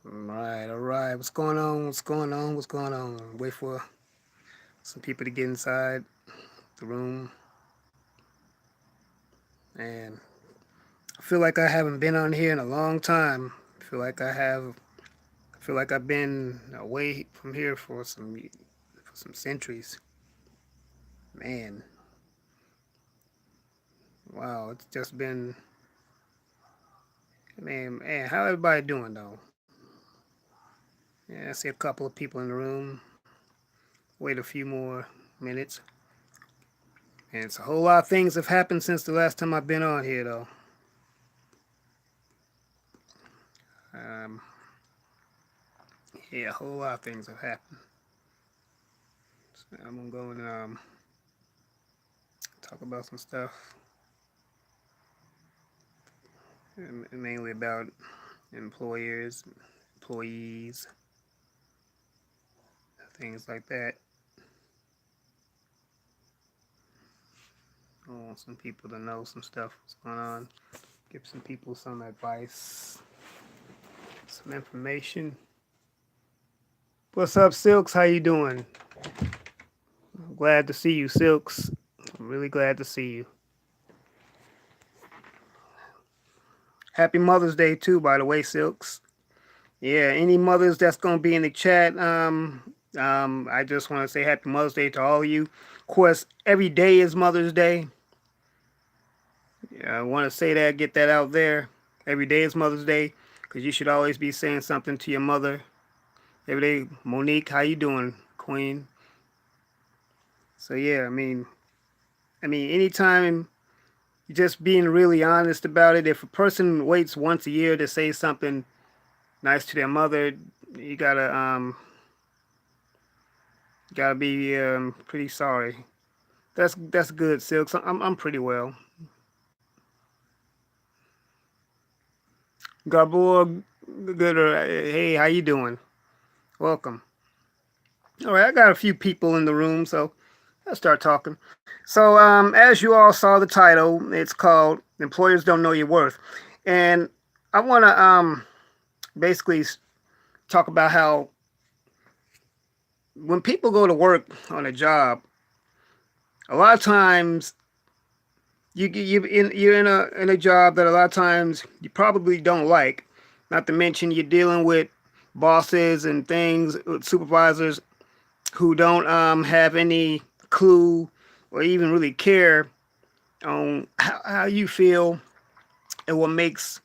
All right. What's going on? What's going on? What's going on? Wait for some people to get inside the room. And I feel like I haven't been on here in a long time. I feel like I have. I feel like I've been away from here for some centuries. Man, wow. It's just been. Man. How everybody doing though? Yeah, I see a couple of people in the room. Wait a few more minutes. And it's a whole lot of things have happened since the last time I've been on here though. Um, yeah, a whole lot of things have happened. So I'm gonna go and talk about some stuff, mainly about employers, employees, things like that. I want some people to know some stuff what's going on. Give some people some advice, some information. What's up, Silks? How you doing? I'm glad to see you, Silks. I'm really glad to see you. Happy Mother's Day too, by the way, Silks. Yeah, any mothers that's gonna be in the chat, I just want to say Happy Mother's Day to all of you. Of course, every day is Mother's Day. Yeah, I want to say that, get that out there. Every day is Mother's Day, because you should always be saying something to your mother. Every day, Monique, how you doing, Queen? So yeah, anytime you're just being really honest about it. If a person waits once a year to say something nice to their mother, you gotta be pretty sorry. That's good, Silks. I'm pretty well. Gabor, good. Hey, how you doing? Welcome. All right, I got a few people in the room, so I'll start talking. So, as you all saw the title, it's called "Employers Don't Know Your Worth," and I want to basically talk about how when people go to work on a job, a lot of times you're in a job that a lot of times you probably don't like. Not to mention you're dealing with bosses and things, supervisors who don't have any clue or even really care on how you feel and what makes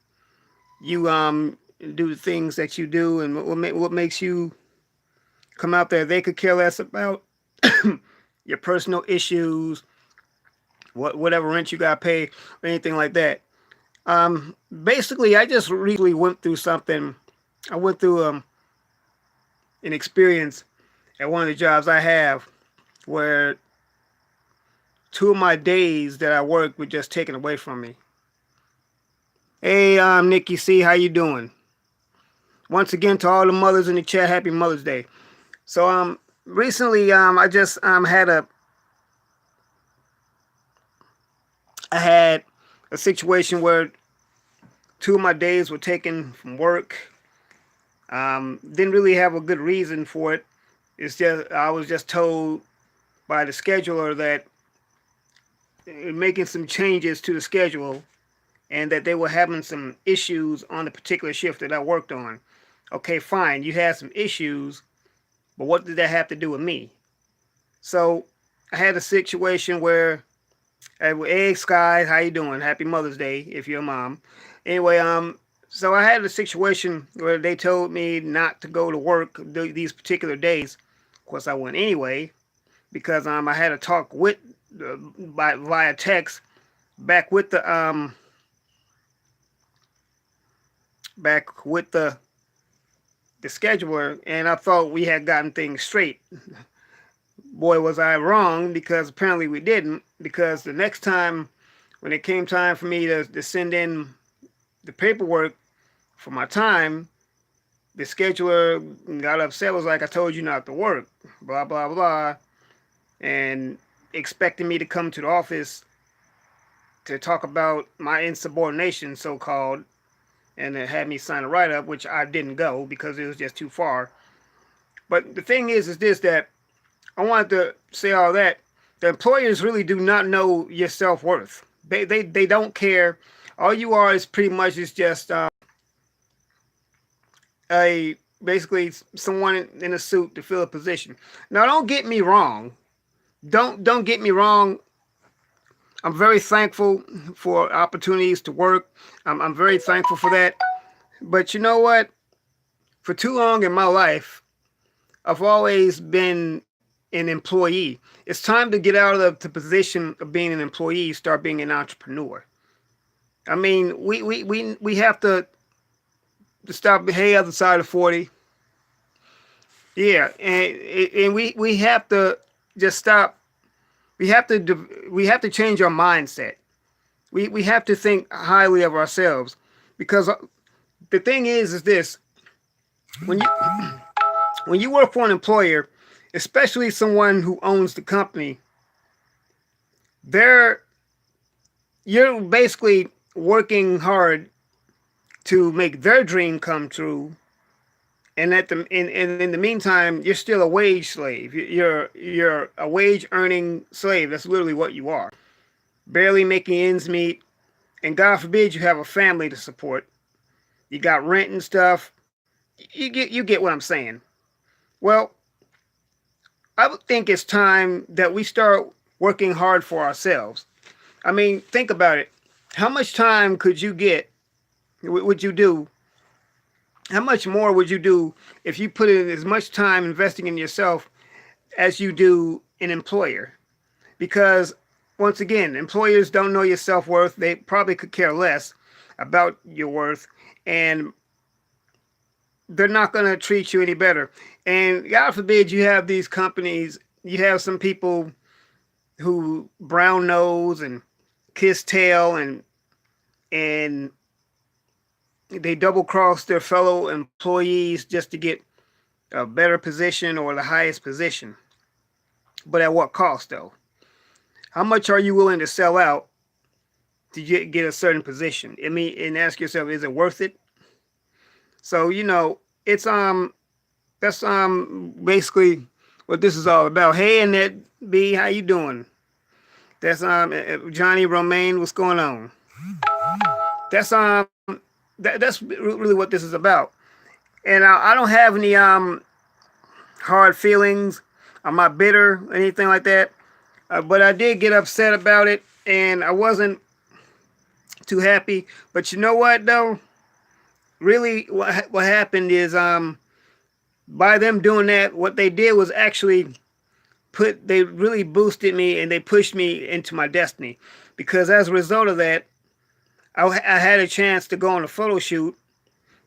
you do the things that you do and what makes you come out there. They could care less about your personal issues, whatever rent you got to pay, or anything like that. Basically, I just recently went through something. I went through an experience at one of the jobs I have where two of my days that I worked were just taken away from me. Hey, Nikki C, how you doing? Once again, to all the mothers in the chat, happy Mother's Day. So, recently, I had a situation where two of my days were taken from work. Didn't really have a good reason for it. It's just I was just told by the scheduler that making some changes to the schedule and that they were having some issues on the particular shift that I worked on. Okay, fine, you had some issues, but what did that have to do with me? So I had a situation where, hey Sky, how you doing? Happy Mother's Day if you're a mom. Anyway, so I had a situation where they told me not to go to work these particular days. Of course, I went anyway because I had a talk with via text back with the back with the scheduler, and I thought we had gotten things straight. Boy, was I wrong, because apparently we didn't. Because the next time, when it came time for me to send in the paperwork for my time, the scheduler got upset, was like, I told you not to work, blah, blah, blah, and expecting me to come to the office to talk about my insubordination, so called. and it had me sign a write up, which I didn't go because it was just too far. But the thing is this that I wanted to say all that. The employers really do not know your self worth. They don't care. All you are is pretty much is just a basically someone in a suit to fill a position. Now, don't get me wrong. Don't get me wrong. I'm very thankful for opportunities to work. I'm very thankful for that. But you know what? For too long in my life, I've always been an employee. It's time to get out of the position of being an employee, start being an entrepreneur. I mean, we have to stop. Hey, other side of 40. Yeah, and we have to just stop. We have to change our mindset. We have to think highly of ourselves, because the thing is this: when you when you work for an employer, especially someone who owns the company, they're you're basically working hard to make their dream come true, and in the meantime, you're still a wage slave. You're a wage earning slave. That's literally what you are. Barely making ends meet, and God forbid you have a family to support. You got rent and stuff. You get what I'm saying. Well, I would think it's time that we start working hard for ourselves. I mean, think about it. How much time could you get? Would you do? How much more would you do if you put in as much time investing in yourself as you do an employer? Because once again, employers don't know your self worth. They probably could care less about your worth, and they're not going to treat you any better. And God forbid you have these companies, you have some people who brown nose and kiss tail, and they double cross their fellow employees just to get a better position or the highest position. But at what cost, though? How much are you willing to sell out to get a certain position? I mean, and ask yourself, is it worth it? So it's that's basically what this is all about. Hey, Annette B, how you doing? That's Johnny Romaine. What's going on? That's that's really what this is about. And I don't have any hard feelings. I'm not bitter or anything like that. But I did get upset about it, and I wasn't too happy. But you know what, though? Really, what happened is by them doing that, what they did was actually they really boosted me, and they pushed me into my destiny. Because as a result of that, I had a chance to go on a photo shoot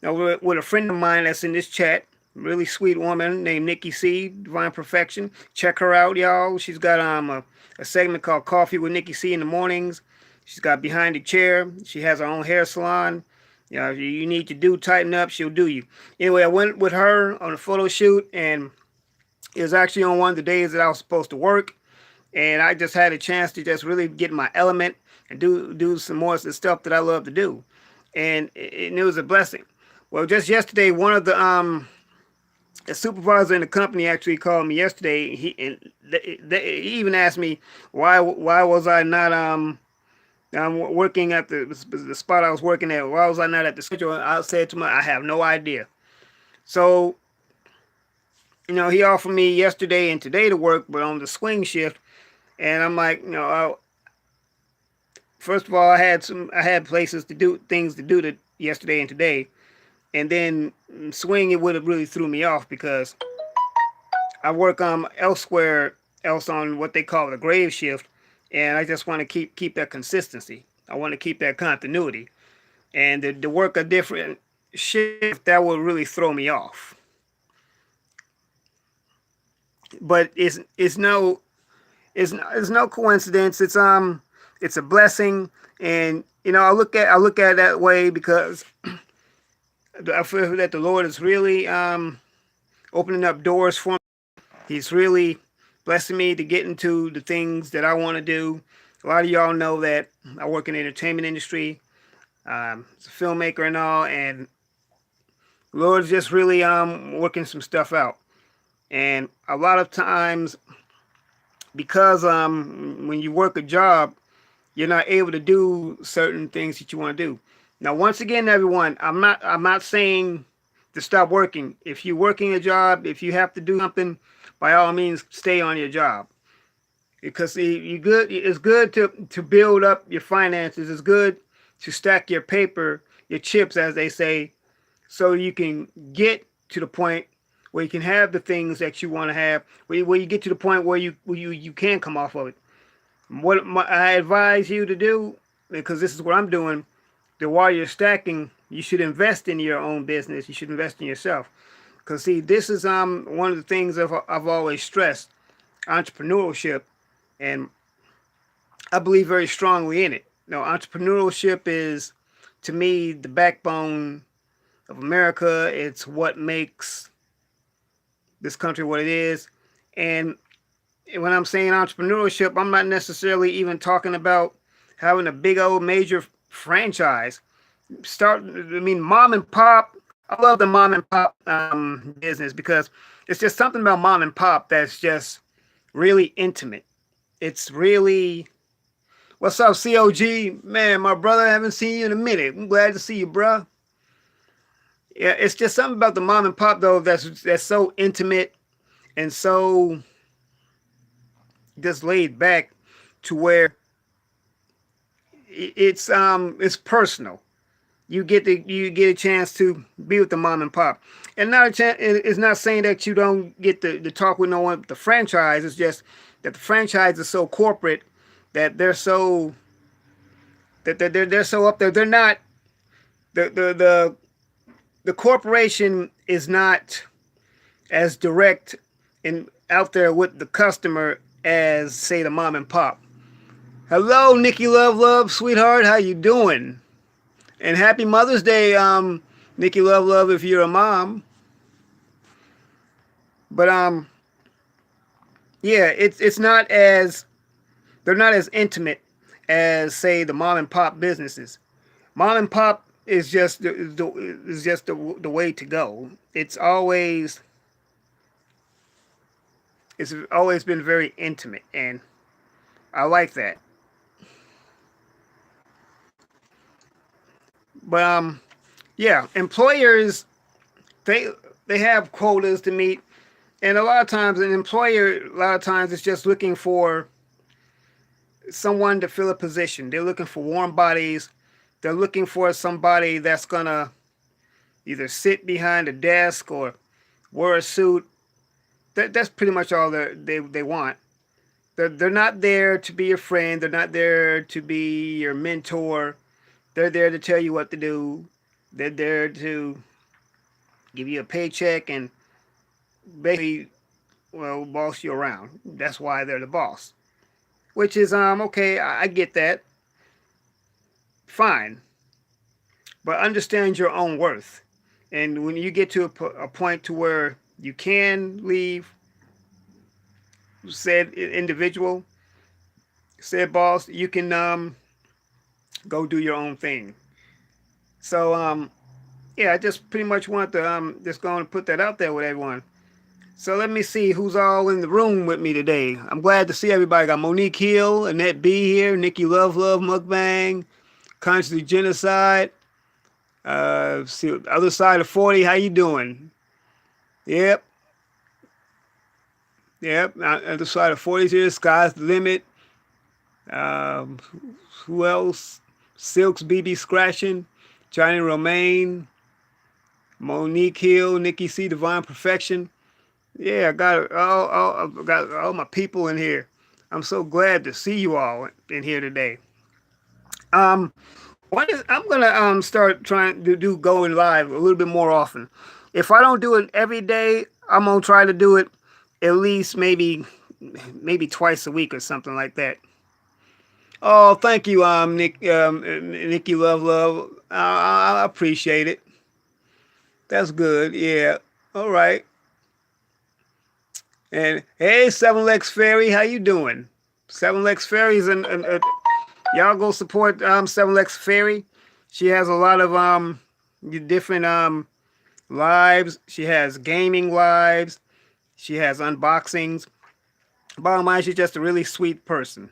with a friend of mine that's in this chat. Really sweet woman named Nikki C, Divine Perfection. Check her out, y'all. She's got a segment called Coffee with Nikki C in the mornings. She's got Behind the Chair. She has her own hair salon. If you need to tighten up, she'll do you. Anyway, I went with her on a photo shoot, and it was actually on one of the days that I was supposed to work. And I just had a chance to just really get in my element and do some more of the stuff that I love to do. And it was a blessing. Well, just yesterday, one of the supervisor in the company actually called me yesterday. He even asked me why was I not working at the spot I was working at. Why was I not at the schedule? I said to him, I have no idea. So he offered me yesterday and today to work, but on the swing shift. And I'm like, first of all, I had places to do things to do yesterday and today. And then swing, it would have really threw me off because I work elsewhere else on what they call the grave shift, and I just want to keep that consistency. I want to keep that continuity, and to work a different shift, that would really throw me off. But it's no coincidence. It's a blessing, and I look at it that way because I feel that the Lord is really opening up doors for me. He's really blessing me to get into the things that I want to do. A lot of y'all know that I work in the entertainment industry. He's a filmmaker and all, and Lord's just really working some stuff out. And a lot of times, because when you work a job, you're not able to do certain things that you want to do. Now, once again, everyone, I'm not saying to stop working. If you're working a job, if you have to do something, by all means, stay on your job. Because it's good to build up your finances. It's good to stack your paper, your chips, as they say, so you can get to the point where you can have the things that you want to have, where you get to the point where you can come off of it. I advise you to do, because this is what I'm doing, that while you're stacking, you should invest in your own business. You should invest in yourself. Because see, this is one of the things I've always stressed, entrepreneurship, and I believe very strongly in it. Entrepreneurship is, to me, the backbone of America. It's what makes this country what it is. And when I'm saying entrepreneurship, I'm not necessarily even talking about having a big old major franchise. Mom and pop. I love the mom and pop business, because it's just something about mom and pop that's just really intimate. It's really, what's up, COG? Man, my brother, I haven't seen you in a minute. I'm glad to see you, bro. Yeah, it's just something about the mom and pop though that's so intimate and so just laid back, to where it's personal. You get a chance to be with the mom and pop, and not a chance. It's not saying that you don't get to talk with no one. The franchise is just that the franchise is so corporate that they're so they're so up there. They're not the corporation is not as direct and out there with the customer as, say, the mom and pop. Hello, Nikki Love, sweetheart, how you doing? And happy Mother's Day, Nikki Love, if you're a mom. But yeah, it's not as, they're not as intimate as, say, the mom and pop businesses. Mom and pop is just the way to go. It's always been very intimate, and I like that. But yeah, employers, they they have quotas to meet, and a lot of times an employer, a lot of times, is just looking for someone to fill a position. They're looking for warm bodies. They're looking for somebody that's gonna either sit behind a desk or wear a suit. That's pretty much all they want. They're not there to be your friend. They're not there to be your mentor. They're there to tell you what to do. They're there to give you a paycheck and basically, well, boss you around. That's why they're the boss. Which is okay. I get that. Fine, but understand your own worth. And when you get to a point to where you can leave said individual, said boss, you can go do your own thing. So yeah, I just pretty much want to just going to put that out there with everyone. So let me see who's all in the room with me today. I'm glad to see everybody. Got Monique Hill, Annette B here, Nikki Love, Mukbang, Consciously Genocide. See, other side of 40. How you doing? Yep, yep. Other side of 40 here. Sky's the limit. Um, who else? Silks, BB Scratching, Johnny Romaine, Monique Hill, Nikki C, Divine Perfection. Yeah, I got all my people in here. I'm so glad to see you all in here today. Um, I'm gonna start trying to do going live a little bit more often. If I don't do it every day, I'm gonna try to do it at least maybe twice a week or something like that. Oh, thank you, Nikki Love. I appreciate it. That's good. Yeah. All right. And hey, Seven Legs Fairy, how you doing? Seven Legs Fairies and y'all go support Seven Legs Fairy. She has a lot of different lives. She has gaming lives. She has unboxings. Bottom line, she's just a really sweet person.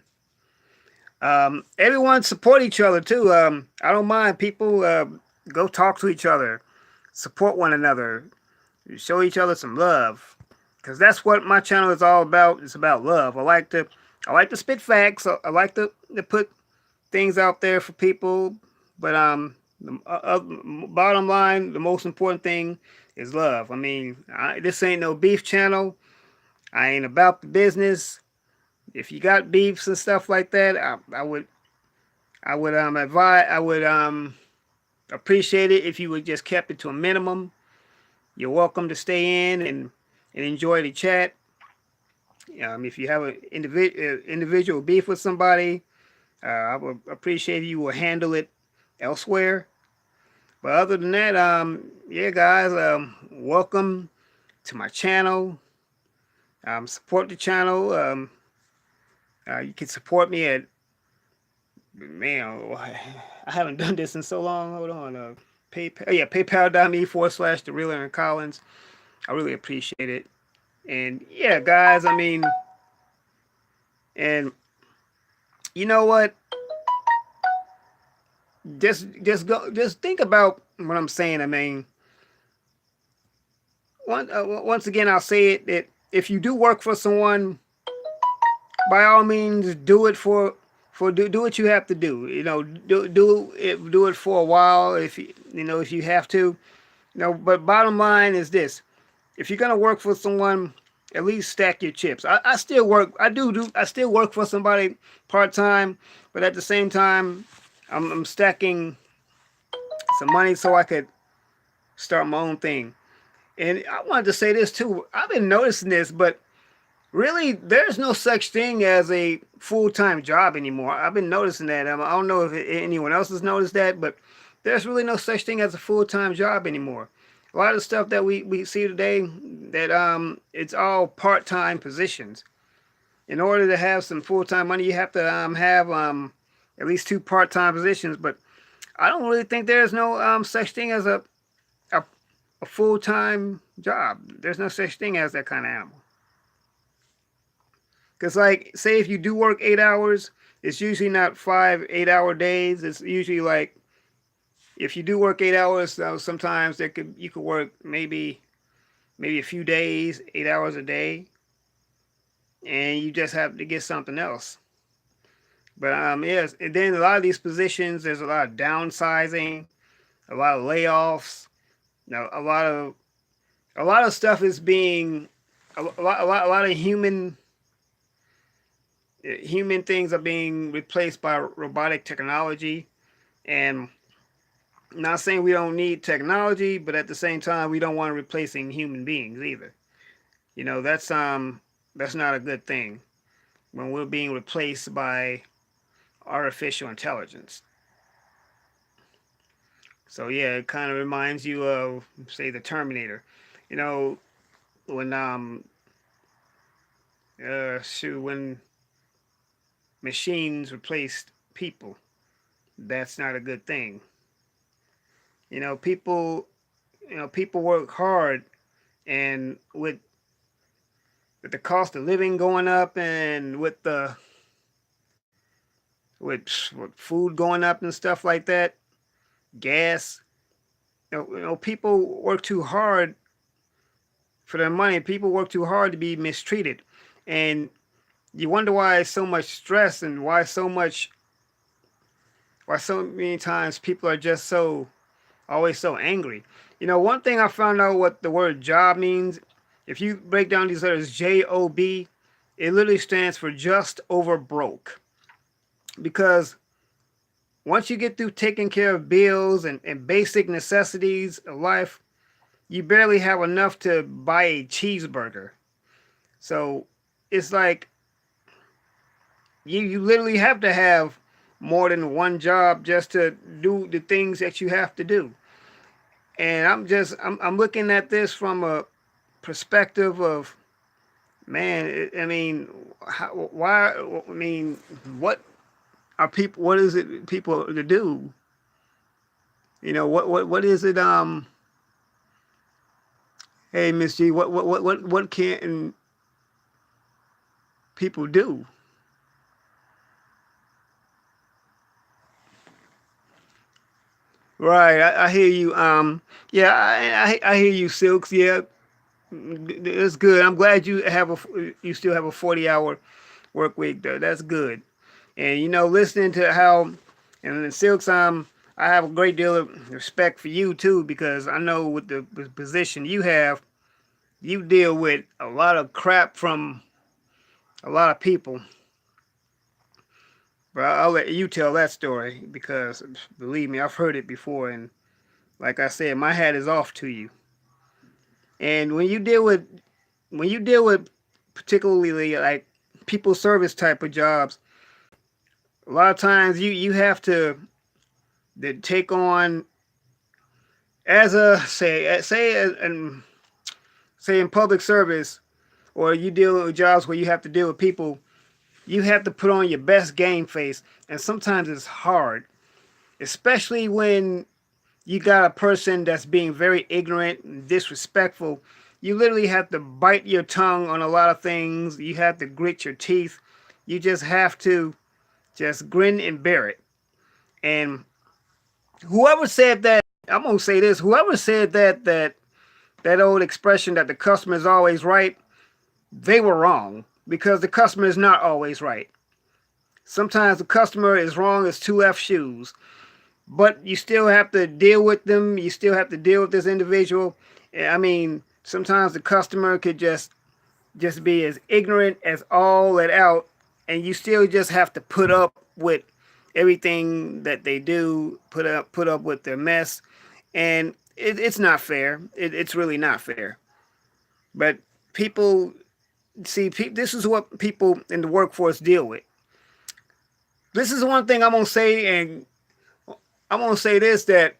Everyone support each other too. I don't mind people go talk to each other, support one another, show each other some love, because that's what my channel is all about. It's about love. I like to spit facts. I like to put things out there for people, but bottom line, the most important thing is love. I mean, this ain't no beef channel. I ain't about the business. If you got beefs and stuff like that, I would appreciate it if you would just kept it to a minimum. You're welcome to stay in and enjoy the chat. If you have an individual beef with somebody, I would appreciate if you will handle it elsewhere. But other than that, yeah, guys, welcome to my channel. Support the channel. You can support me at, man, I haven't done this in so long. Hold on. PayPal, yeah, paypal.me/the real Aaron Collins. I really appreciate it. And yeah, guys, I mean, and you know what? Just think about what I'm saying. I mean, once again, I'll say it that if you do work for someone, by all means, do it do what you have to do. Do it for a while if you have to. But bottom line is this: if you're gonna work for someone, at least stack your chips. I still work. I still work for somebody part time, but at the same time, I'm stacking some money so I could start my own thing. And I wanted to say this too. I've been noticing this, but really, there's no such thing as a full-time job anymore. I've been noticing that. I don't know if anyone else has noticed that, but there's really no such thing as a full-time job anymore. A lot of stuff that we see today, that it's all part-time positions. In order to have some full-time money, you have to have at least two part-time positions. But I don't really think there's no such thing as a, a full-time job. There's no such thing as that kind of animal. Because, like, say if you do work 8 hours, it's usually not 5 8-hour days. It's usually like, if you do work 8 hours, sometimes you could work maybe a few days, 8 hours a day, and you just have to get something else. But yes, and then a lot of these positions, there's a lot of downsizing, a lot of layoffs. A lot of stuff is being a lot of human things are being replaced by robotic technology. And I'm not saying we don't need technology, but at the same time, we don't want to replacing human beings either. That's not a good thing when we're being replaced by artificial intelligence. So yeah, it kind of reminds you of, say, the Terminator. When when machines replaced people, that's not a good thing. People work hard, and with the cost of living going up, and with food going up and stuff like that, gas. People work too hard for their money. People work too hard to be mistreated, and you wonder why so much stress and why so many times people are just always so angry. One thing I found out what the word job means. If you break down these letters, JOB, it literally stands for just over broke. Because once you get through taking care of bills and basic necessities of life, you barely have enough to buy a cheeseburger. So it's like you literally have to have more than one job just to do the things that you have to do. And I'm looking at this from a perspective of, man, I mean, why? I mean, what is it people to do? What is it? Hey, Miss G, what can people do? Right, I hear you. Yeah, I hear you, Silks. Yeah, it's good. I'm glad you still have a 40-hour work week though. That's good. And listening to how and then Silks, I have a great deal of respect for you too because I know with the position you have, you deal with a lot of crap from a lot of people. But I'll let you tell that story because believe me, I've heard it before, and like I said, my hat is off to you. And when you deal with particularly like people service type of jobs, a lot of times you have to take on as a say in public service, or you deal with jobs where you have to deal with people. You have to put on your best game face, and sometimes it's hard, especially when you got a person that's being very ignorant and disrespectful. You literally have to bite your tongue on a lot of things. You have to grit your teeth. You just have to just grin and bear it. And whoever said that, I'm gonna say this: whoever said that old expression that the customer is always right, they were wrong because the customer is not always right. Sometimes the customer is wrong as two left shoes, but you still have to deal with them. You still have to deal with this individual. I mean, sometimes the customer could just be as ignorant as all let out, and you still just have to put up with everything that they do. Put up with their mess, and it's not fair. It's really not fair. But people see, this is what people in the workforce deal with. This is one thing I'm gonna say, and I'm gonna say this, that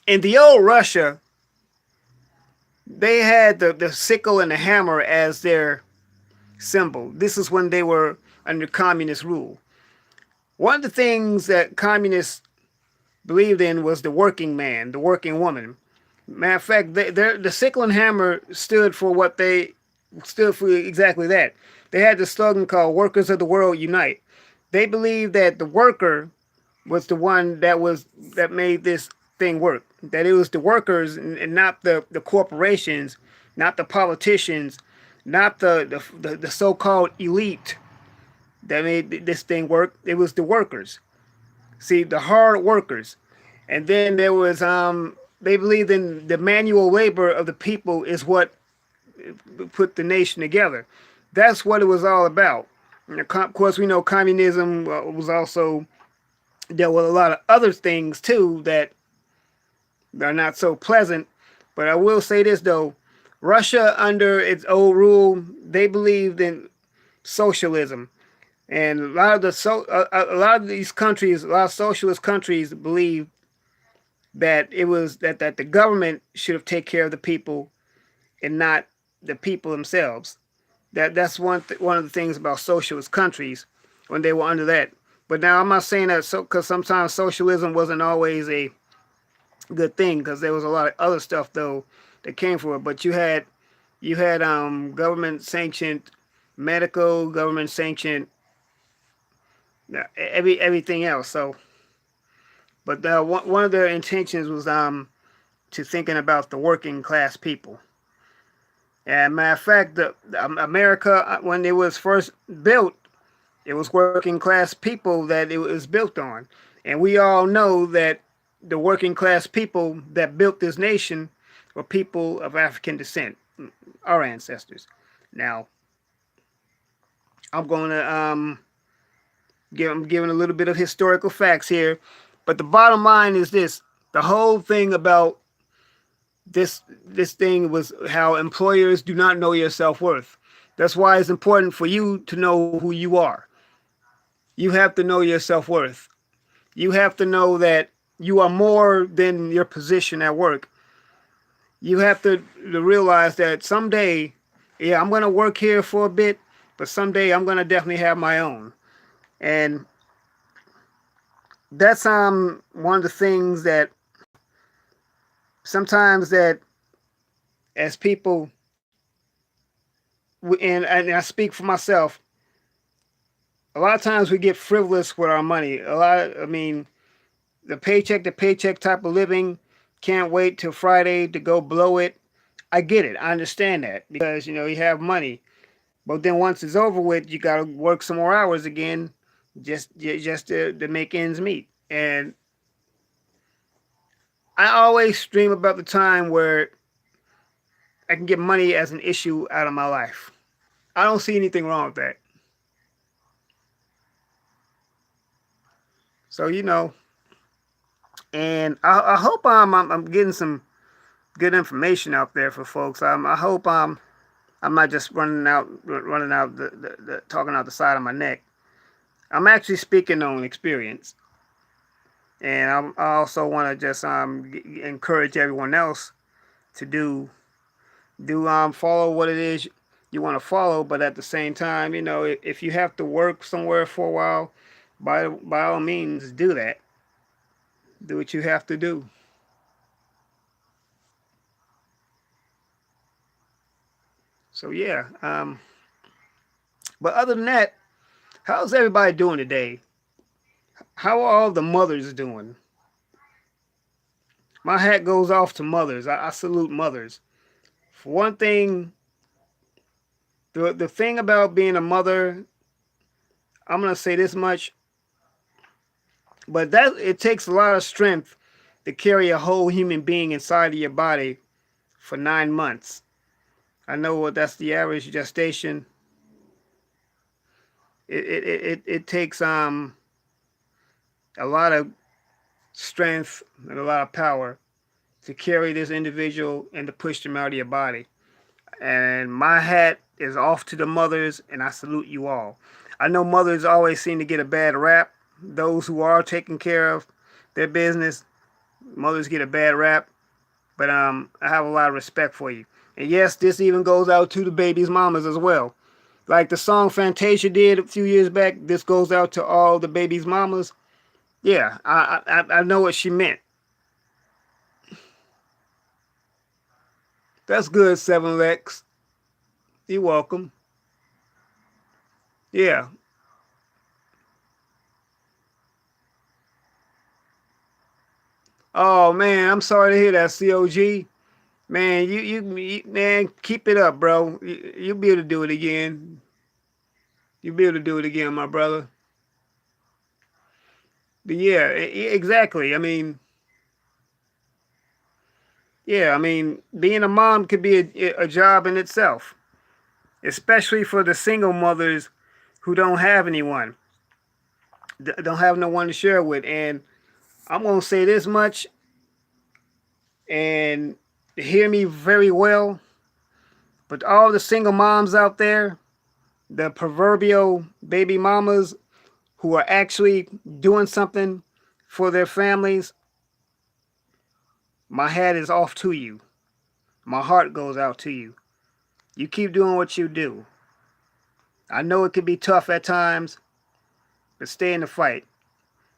in the old Russia, they had the sickle and the hammer as their symbol. This is when they were under communist rule. One of the things that communists believed in was the working man, the working woman. Matter of fact, the sickle and hammer stood for exactly that. They had the slogan called "Workers of the World Unite." They believed that the worker was the one that made this thing work. That it was the workers and not the corporations, not the politicians, not the so-called elite that made this thing work. It was the workers. See, the hard workers. And then there was they believed in the manual labor of the people is what put the nation together. That's what it was all about. And of course, we know communism was also dealt with a lot of other things too that are not so pleasant. But I will say this though, Russia under its old rule, they believed in socialism, and a lot of these countries, a lot of socialist countries, believe that it was that the government should have take care of the people and not the people themselves. That's one of the things about socialist countries when they were under that. But now I'm not saying that because sometimes socialism wasn't always a good thing because there was a lot of other stuff though that came from it. But you had government sanctioned medical, government sanctioned everything else. So, but one of their intentions was to thinking about the working class people. And matter of fact, the America when it was first built, it was working class people that it was built on, and we all know that the working class people that built this nation were people of African descent, our ancestors. Now, I'm going to I'm giving a little bit of historical facts here, but the bottom line is this: the whole thing about this thing was how employers do not know your self worth. That's why it's important for you to know who you are. You have to know your self worth. You have to know that you are more than your position at work. You have to realize that someday, yeah, I'm going to work here for a bit, but someday I'm going to definitely have my own. And that's one of the things that sometimes that as people, and I speak for myself, a lot of times we get frivolous with our money. I mean, the paycheck to paycheck type of living, can't wait till Friday to go blow it. I get it. I understand that because, you have money. But then once it's over with, you got to work some more hours again just to make ends meet. And I always dream about the time where I can get money as an issue out of my life. I don't see anything wrong with that. So, and I hope I'm getting some good information out there for folks. I hope I'm not just running out the talking out the side of my neck. I'm actually speaking on experience, and I also want to just encourage everyone else to do follow what it is you want to follow, but at the same time, if you have to work somewhere for a while, by all means do that. Do what you have to do. So yeah, but other than that, how's everybody doing today? How are all the mothers doing? My hat goes off to mothers. I salute mothers. For one thing, the thing about being a mother, I'm gonna say this much, but that it takes a lot of strength to carry a whole human being inside of your body for 9 months. I know what that's the average gestation. It takes a lot of strength and a lot of power to carry this individual and to push them out of your body. And my hat is off to the mothers, and I salute you all. I know mothers always seem to get a bad rap. Those who are taking care of their business, mothers get a bad rap. But I have a lot of respect for you. And yes, this even goes out to the baby's mamas as well. Like the song Fantasia did a few years back, this goes out to all the baby's mamas. Yeah, I know what she meant. That's good, Seven Lex. You're welcome. Yeah. Oh man, I'm sorry to hear that, COG. Man, man, keep it up, bro. You'll be able to do it again. You'll be able to do it again, my brother. But yeah, exactly. I mean, being a mom could be a job in itself, especially for the single mothers who don't have anyone, don't have no one to share with. And I'm gonna say this much, and hear me very well. But all the single moms out there, the proverbial baby mamas who are actually doing something for their families, my hat is off to you. My heart goes out to you. You keep doing what you do. I know it can be tough at times, but stay in the fight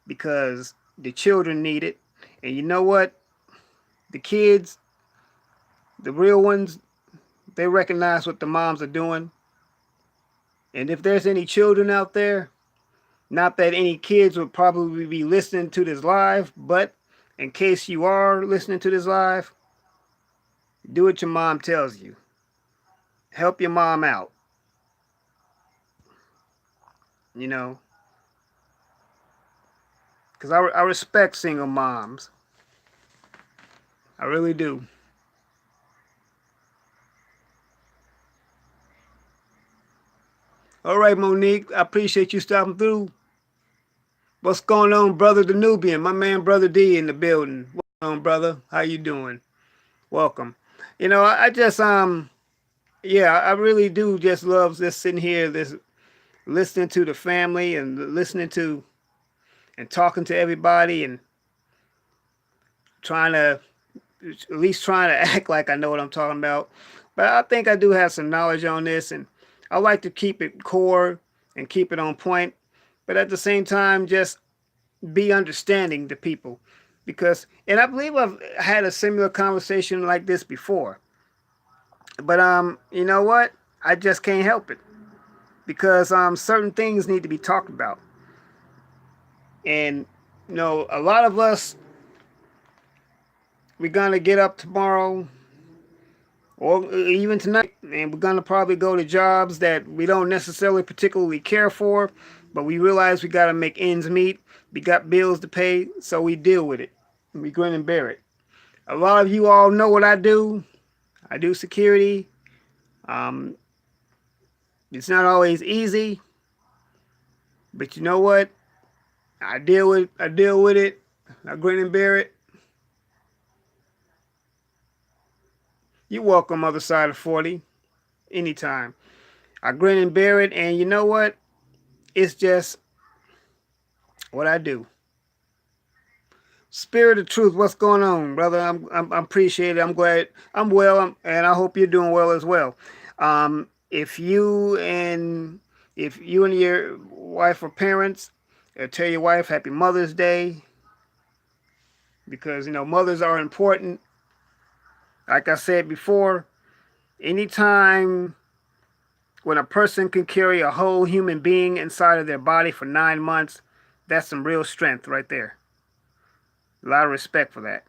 because the children need it. And you know what? The kids, the real ones, they recognize what the moms are doing. And if there's any children out there, not that any kids would probably be listening to this live, but in case you are listening to this live, do what your mom tells you. Help your mom out. You know, because I respect single moms. I really do. All right, Monique, I appreciate you stopping through. What's going on, brother the Nubian? My man, brother D, in the building. What's going on, brother? How you doing? Welcome. I just yeah, I really do just love just sitting here, this listening to the family and listening to and talking to everybody and trying to at least trying to act like I know what I'm talking about. But I think I do have some knowledge on this, and I like to keep it core and keep it on point. But at the same time, just be understanding to people. because, and I believe I've had a similar conversation like this before. But you know what? I just can't help it because certain things need to be talked about, and a lot of us, we're gonna get up tomorrow or even tonight, and we're gonna probably go to jobs that we don't necessarily particularly care for, but we realize we gotta make ends meet. We got bills to pay, so we deal with it. And we grin and bear it. A lot of you all know what I do. I do security. Um, it's not always easy, but you know what? I deal with it. I grin and bear it. You're welcome, other side of 40, anytime. I grin and bear it, and you know what? It's just what I do. Spirit of truth, what's going on, brother? I'm appreciated. I'm glad I'm well, and I hope you're doing well as well. Um, if you and if you and your wife are parents, tell your wife Happy Mother's Day, because mothers are important. Like I said before, anytime when a person can carry a whole human being inside of their body for 9 months, that's some real strength right there. A lot of respect for that.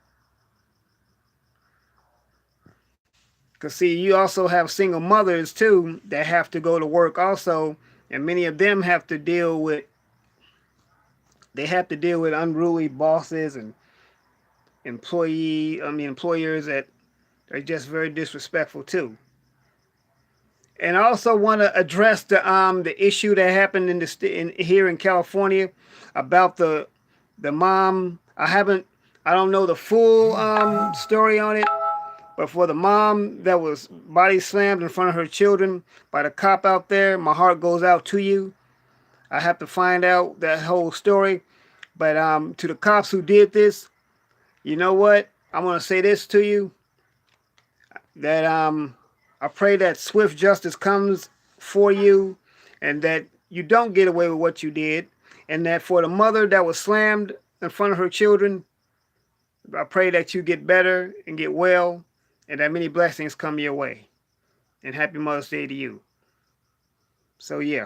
Because, see, you also have single mothers, too, that have to go to work also. And many of them have to deal with unruly bosses and employers that are just very disrespectful, too. And I also want to address the issue that happened here in California about the mom. I don't know the full story on it, but for the mom that was body slammed in front of her children by the cop out there, my heart goes out to you. I have to find out that whole story. But to the cops who did this, you know what? I'm gonna say this to you, that I pray that swift justice comes for you, and that you don't get away with what you did, and that for the mother that was slammed in front of her children, I pray that you get better and get well, and that many blessings come your way. And happy Mother's Day to you. So yeah,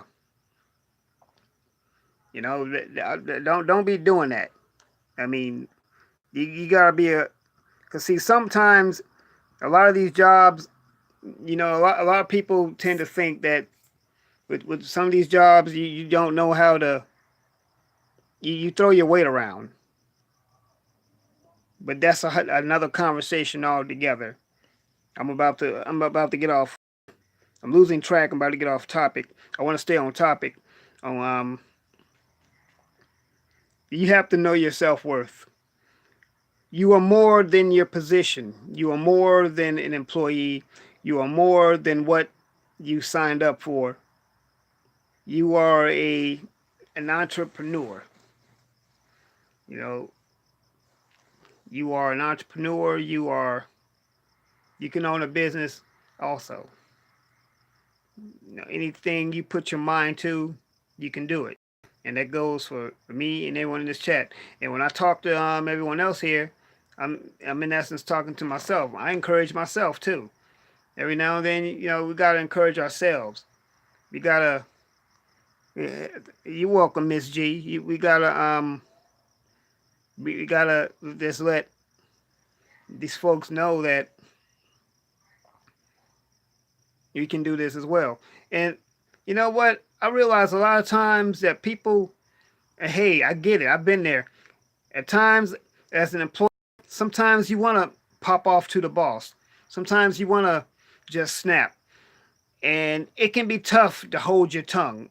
don't be doing that. I mean, you gotta be cause see, sometimes a lot of these jobs, a lot of people tend to think that with some of these jobs, you don't know how to, you throw your weight around. But that's another conversation altogether. I'm about to get off. I'm losing track. I'm about to get off topic. I want to stay on topic. Um, you have to know your self worth. You are more than your position. You are more than an employee. You are more than what you signed up for. You are an entrepreneur. You know, you are an entrepreneur. You can own a business also. Anything you put your mind to, you can do it. And that goes for me and everyone in this chat. And when I talk to everyone else here, I'm in essence talking to myself. I encourage myself too. Every now and then, we gotta encourage ourselves. We gotta. You're welcome, Miss G. We gotta just let these folks know that you can do this as well. And you know what? I realize a lot of times that people, hey, I get it. I've been there. At times, as an employee, sometimes you want to pop off to the boss. Sometimes you want to just snap. And it can be tough to hold your tongue.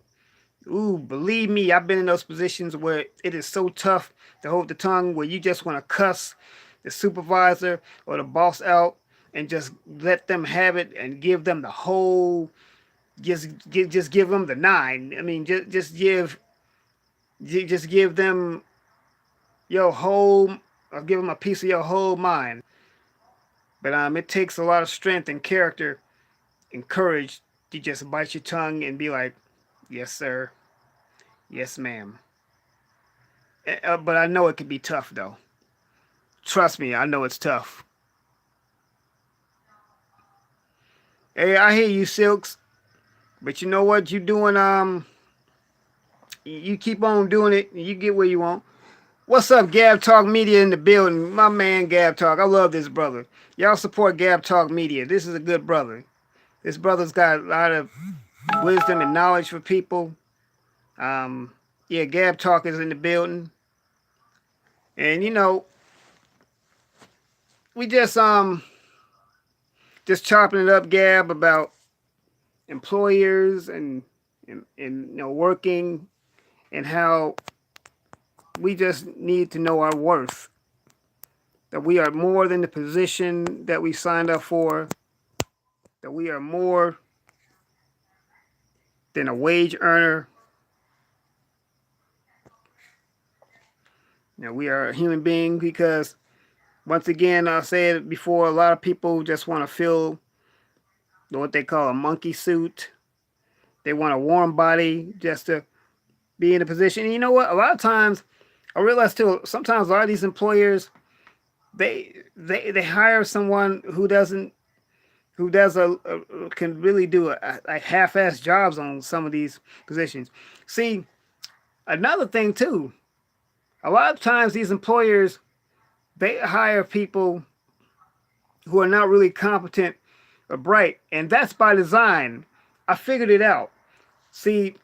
Ooh, believe me, I've been in those positions where it is so tough to hold the tongue, where you just want to cuss the supervisor or the boss out and just let them have it and give them the whole, just give them the nine. I mean, just give them your whole, or give them a piece of your whole mind. But it takes a lot of strength and character and courage to just bite your tongue and be like, yes, sir. Yes, ma'am. But I know it can be tough, though. Trust me, I know it's tough. Hey, I hear you, Silks, but you know what? You doing you keep on doing it, and you get where you want. What's up, Gab Talk Media in the building? My man, Gab Talk. I love this brother. Y'all support Gab Talk Media. This is a good brother. This brother's got a lot of wisdom and knowledge for people. Um, yeah, Gab Talk is in the building, and we just chopping it up, Gab, about employers and working and how we just need to know our worth. That we are more than the position that we signed up for. That we are more than a wage earner. We are a human being because, once again, I said before, a lot of people just want to feel what they call a monkey suit. They want a warm body just to be in a position. And you know what? A lot of times, I realize too, sometimes a lot of these employers, they hire someone who can really do a half-ass jobs on some of these positions. See, another thing too, a lot of times these employers, they hire people who are not really competent or bright, and that's by design. I figured it out. See,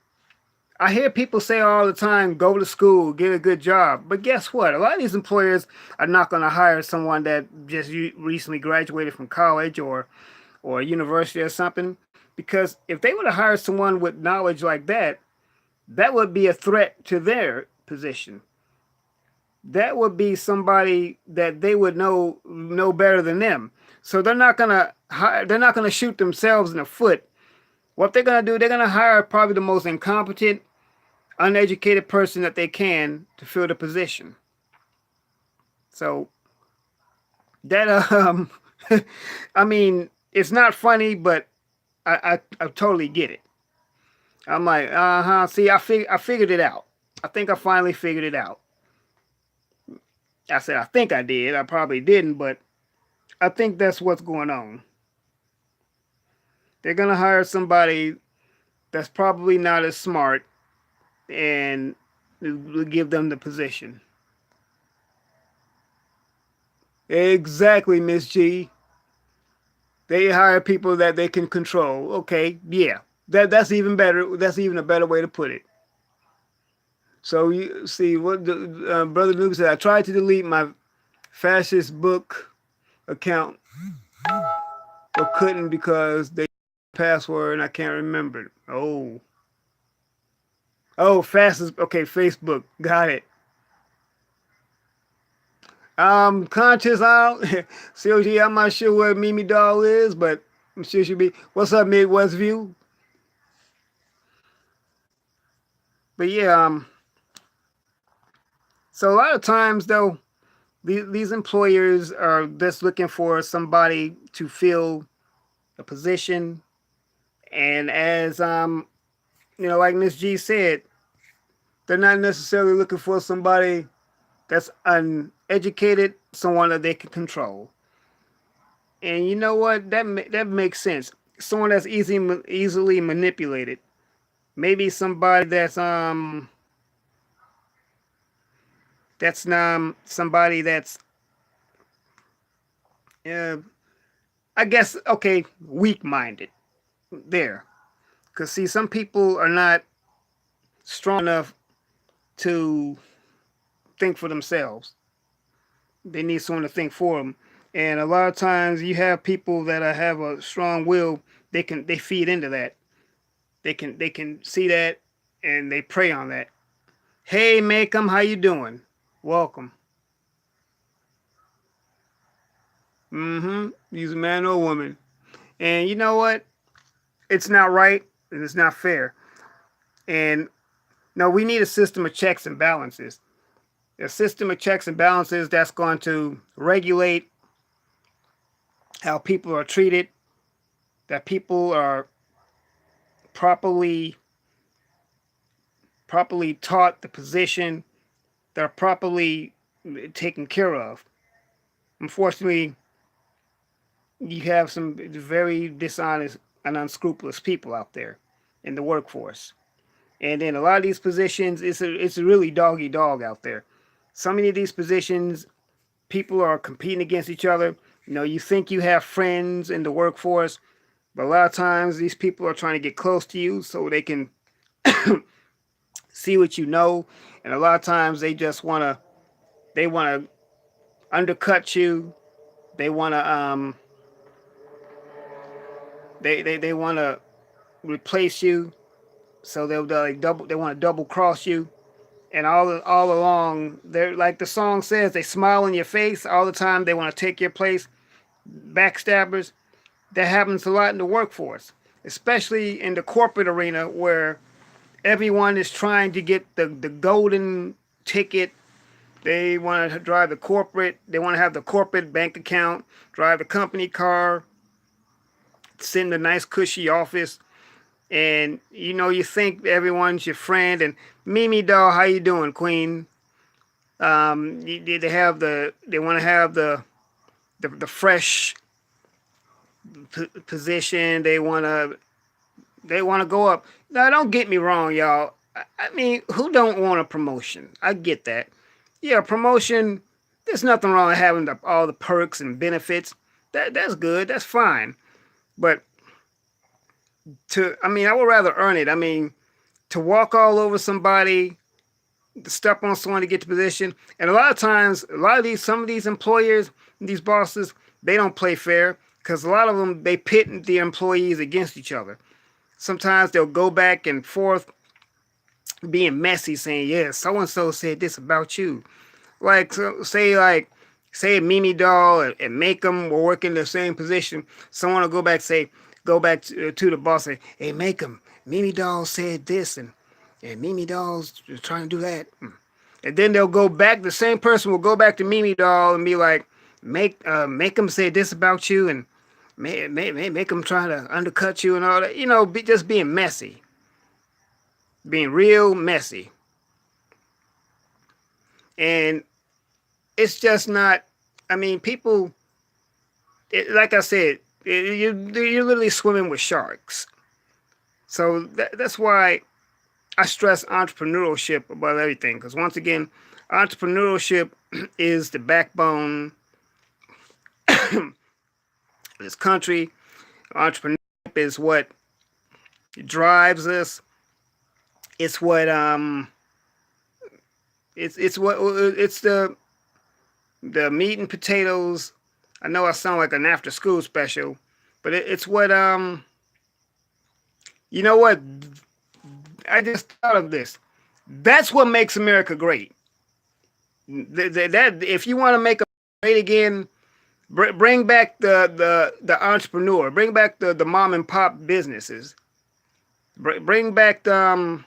I hear people say all the time, go to school, get a good job. But guess what? A lot of these employers are not going to hire someone that just recently graduated from college or a university or something. Because if they were to hire someone with knowledge like that, that would be a threat to their position. That would be somebody that they would know better than them. So they're not gonna shoot themselves in the foot. What they're gonna do, they're gonna hire probably the most incompetent, uneducated person that they can to fill the position. So that I mean, it's not funny, but I totally get it. I'm like, uh-huh. See, I figured it out. I think I finally figured it out. I said I think I did. I probably didn't, but I think that's what's going on. They're gonna hire somebody that's probably not as smart and will give them the position. Exactly, Miss G. They hire people that they can control. Okay, yeah, that's even better. That's even a better way to put it. So you see what the brother Luke said. I tried to delete my fascist book account, but couldn't because they password and I can't remember it. Oh, fastest. Okay, Facebook. Got it. Conscious out. COG, I'm not sure where Mimi Doll is, but I'm sure she'll be. What's up, Midwest View? But yeah, so a lot of times though, these employers are just looking for somebody to fill a position, and as like Miss G said, they're not necessarily looking for somebody that's uneducated, someone that they can control. And you know what? That makes sense. Someone that's easily manipulated. Maybe somebody that's somebody that's uh, I guess okay, weak-minded. There, because see, some people are not strong enough to think for themselves. They need someone to think for them. And a lot of times, you have people that have a strong will. They feed into that. They can see that, and they prey on that. Hey, Macom, how you doing? Welcome. Mm-hmm. Use a man or a woman. And you know what? It's not right and it's not fair. And no, we need a system of checks and balances. A system of checks and balances that's going to regulate how people are treated, that people are properly taught the position, they're properly taken care of. Unfortunately, you have some very dishonest and unscrupulous people out there in the workforce. And in a lot of these positions, it's a really doggy dog out there. So many of these positions, people are competing against each other. You know, you think you have friends in the workforce, but a lot of times these people are trying to get close to you so they can see what you know. And a lot of times they want to undercut you. They want to they want to replace you. So they'll like double. They want to double cross you. And all along, they're like the song says, they smile in your face all the time. They want to take your place. Backstabbers. That happens a lot in the workforce, especially in the corporate arena where everyone is trying to get the golden ticket. They want to drive the corporate. They want to have the corporate bank account, drive the company car, sit in a nice cushy office, and you know you think everyone's your friend. And Mimi doll, how you doing, Queen? They have they want to have the fresh position. They want to go up. Now, don't get me wrong, y'all. I mean, who don't want a promotion? I get that. Yeah, promotion. There's nothing wrong with having all the perks and benefits. That's good. That's fine. But I mean, I would rather earn it. I mean, to walk all over somebody, to step on someone to get the position, and a lot of times, some of these employers, these bosses, they don't play fair because a lot of them they pit the employees against each other. Sometimes they'll go back and forth, being messy, saying, "Yeah, so and so said this about you." Like, say Mimi Doll and Make 'em were working the same position. Someone will go back to the boss, say, "Hey, Make 'em, Mimi Doll said this, and Mimi Doll's trying to do that." And then they'll go back. The same person will go back to Mimi Doll and be like, "Make 'em say this about you, and make 'em try to undercut you and all that." You know, just being messy, being real messy, and it's just not. I mean, people. Like I said, you're literally swimming with sharks. So that's why I stress entrepreneurship above everything. Because once again, entrepreneurship is the backbone of this country. Entrepreneurship is what drives us. It's what it's the meat and potatoes. I know I sound like an after school special, but it's what you know what, I just thought of this. That's what makes America great. That if you want to make America great again, bring back the entrepreneur, bring back the mom and pop businesses, bring back the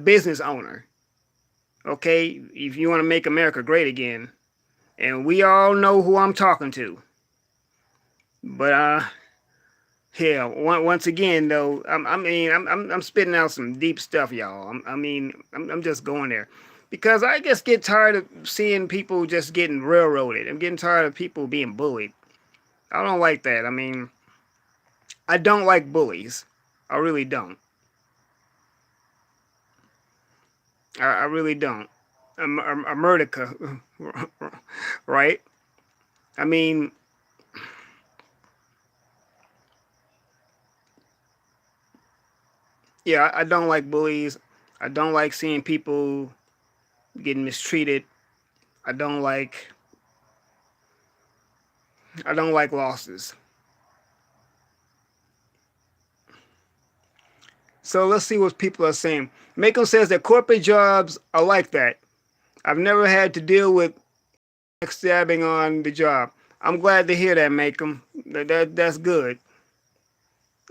business owner. Okay, if you want to make America great again, and we all know who I'm talking to. But yeah, once again though, I'm spitting out some deep stuff, y'all. I'm just going there because I just get tired of seeing people just getting railroaded. I'm getting tired of people being bullied. I don't like that. I mean, I don't like bullies. I really don't. I really don't. America, right? I mean, yeah, I don't like bullies. I don't like seeing people getting mistreated. I don't like I don't like losses. So let's see what people are saying. Macon says that corporate jobs are like that. I've never had to deal with backstabbing on the job. I'm glad to hear that, Macon. That's good.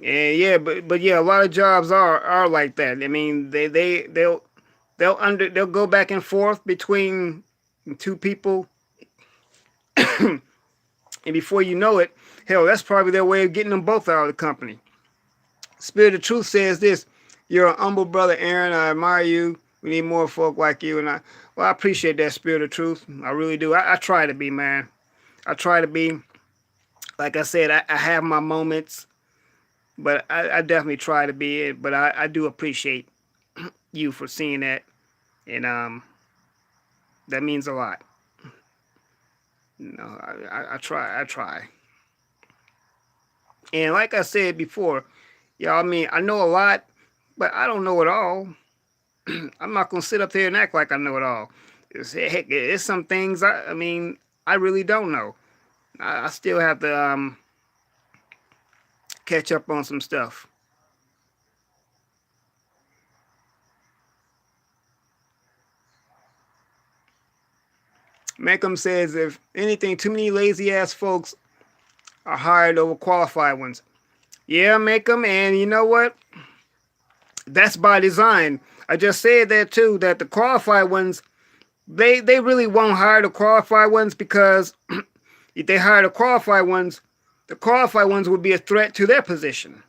And yeah, but yeah, a lot of jobs are like that. I mean, they'll go back and forth between two people, and before you know it, hell, that's probably their way of getting them both out of the company. Spirit of Truth says this: "You're an humble brother, Aaron. I admire you. We need more folk like you. And I appreciate that spirit of truth. I really do. I try to be, man. I try to be. Like I said, I have my moments, but I definitely try to be it. But I do appreciate you for seeing that, and that means a lot. No, I try. I try. And like I said before, y'all, I mean, I know a lot, but I don't know it all. I'm not gonna sit up there and act like I know it all. Heck, it's some things I mean, I really don't know. I still have to catch up on some stuff. Malcolm says, if anything, too many lazy ass folks are hired over qualified ones. Yeah, Malcolm, and you know what? That's by design. I just said that too. That the qualified ones, they really won't hire the qualified ones because if they hire the qualified ones would be a threat to their position.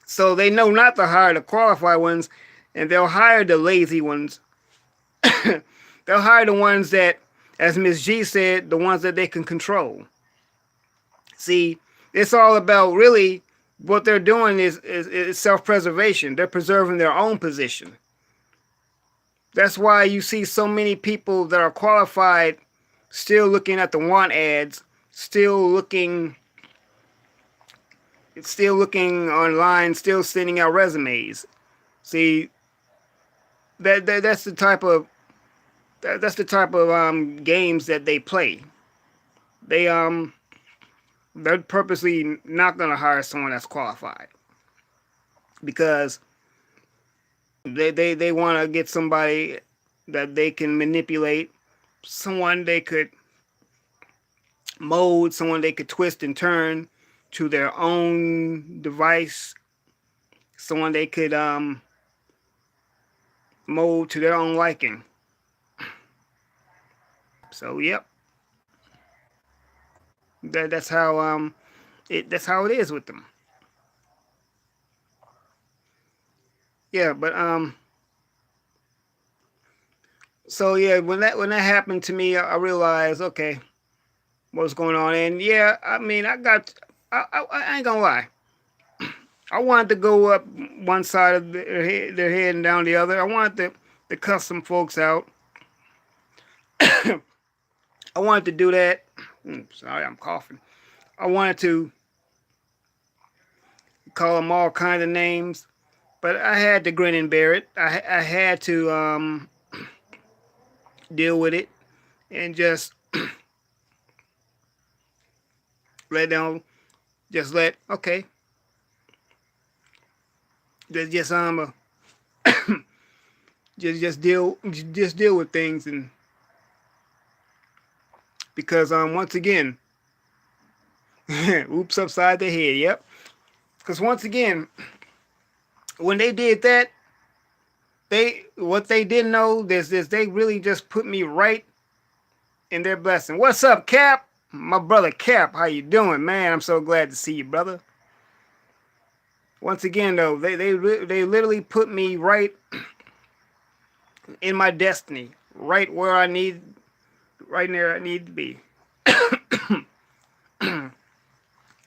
So they know not to hire the qualified ones, and they'll hire the lazy ones. They'll hire the ones that, as Miss G said, the ones that they can control. See, it's all about really what they're doing is self-preservation. They're preserving their own position. That's why you see so many people that are qualified still looking at the want ads, still looking online, still sending out resumes. See, that's the type of games that they play. They they're purposely not gonna hire someone that's qualified because they want to get somebody that they can manipulate, someone they could mold, someone they could twist and turn to their own device, someone they could mold to their own liking. So yep, that's how that's how it is with them. Yeah, but so yeah, when that happened to me, I realized, okay, what's going on. And yeah, I mean, I ain't gonna lie, I wanted to go up one side of their head and down the other. I wanted to cuss some folks out. I wanted to do that. Sorry, I'm coughing. I wanted to call them all kind of names, but I had to grin and bear it. I had to deal with it and just let them, just let, okay, just just deal with things. And because once again, oops, upside the head. Yep. Because once again, when they did that, what they didn't know is they really just put me right in their blessing. What's up, Cap? My brother Cap, how you doing, man? I'm so glad to see you, brother. Once again, though, they literally put me right in my destiny, right where I need, right there I need to be.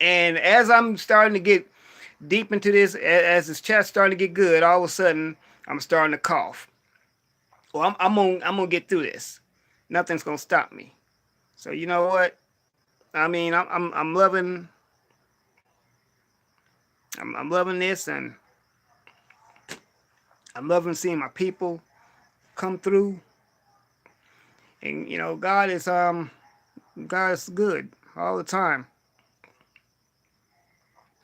And as I'm starting to get deep into this, as this chat's starting to get good, all of a sudden I'm starting to cough. Well, I'm gonna get through this. Nothing's gonna stop me. So you know what? I mean, I'm loving I'm loving this, and I'm loving seeing my people come through. And you know, God is good all the time.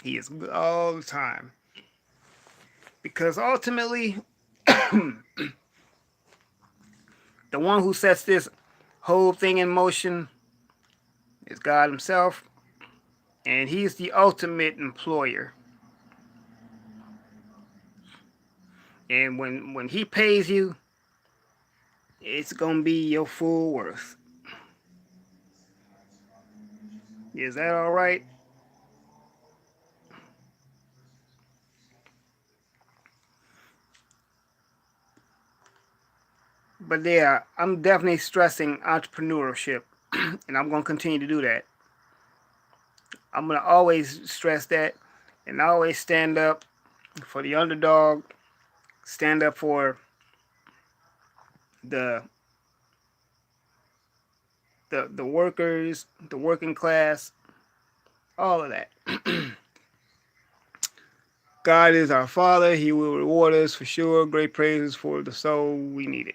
He is good all the time. Because ultimately, the one who sets this whole thing in motion is God Himself, and He's the ultimate employer. And when He pays you, it's gonna be your full worth. Is that all right? But yeah, I'm definitely stressing entrepreneurship, and I'm gonna continue to do that. I'm gonna always stress that, and always stand up for the underdog, stand up for the the workers, the working class, all of that. God is our Father. He will reward us for sure. Great praises for the soul. We need it.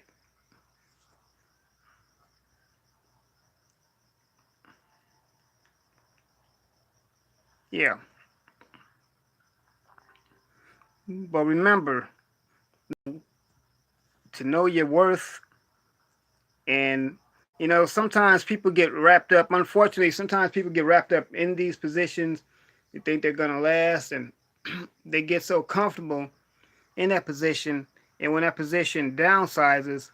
Yeah. But remember to know your worth. And, sometimes people get wrapped up. Unfortunately, sometimes people get wrapped up in these positions. They think they're going to last. And they get so comfortable in that position. And when that position downsizes,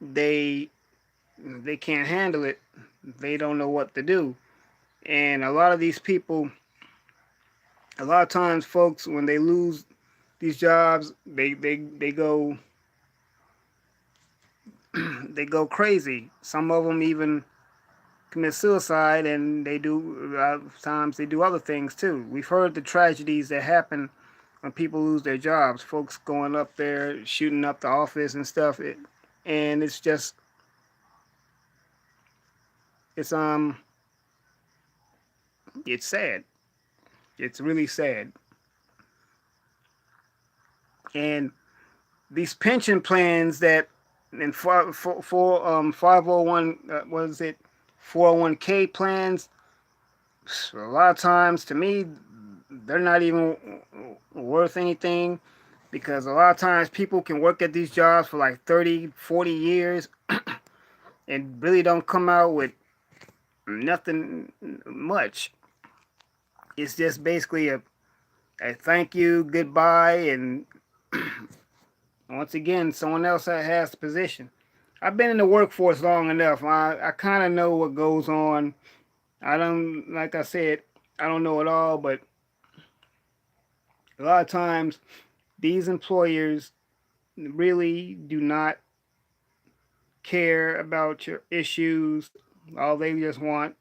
they they can't handle it. They don't know what to do. And a lot of these people, a lot of times, folks, when they lose these jobs, they go they go crazy. Some of them even commit suicide, and they do times they do other things too. We've heard the tragedies that happen when people lose their jobs. Folks going up there, shooting up the office and stuff. And it's just it's it's sad. It's really sad. And these pension plans that in 501 what is it 401k plans, a lot of times to me they're not even worth anything, because a lot of times people can work at these jobs for like 30, 40 years and really don't come out with nothing much. It's just basically a thank you, goodbye, and once again, someone else has the position. I've been in the workforce long enough. I kind of know what goes on. I don't, like I said, I don't know it all, but a lot of times these employers really do not care about your issues. All they just want